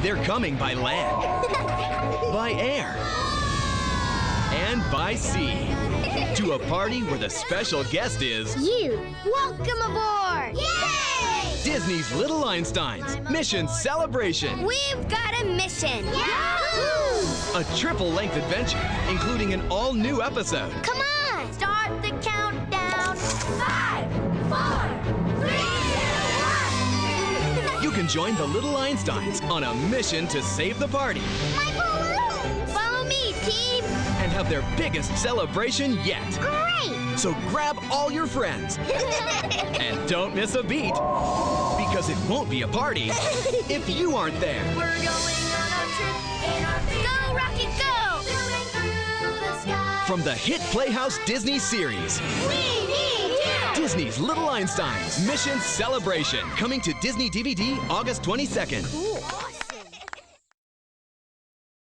They're coming by land, by air, and by sea to a party where the special guest is you. Welcome aboard! Yay! Disney's Little Einsteins Mission Celebration. We've got a mission. Yahoo! A triple-length adventure, including an all-new episode. Come on! Start the countdown. 5, 4, 3, 2, 1. You can join the Little Einsteins on a mission to save the party My balloon! Follow me, team. and have their biggest celebration yet. Great! So grab all your friends and don't miss a beat, because it won't be a party if you aren't there. We're going on a trip in our Go, Rocket, go! Zooming through the sky. From the hit Playhouse Disney series, We need you! Disney's Little Einsteins Mission Celebration, coming to Disney DVD August 22nd.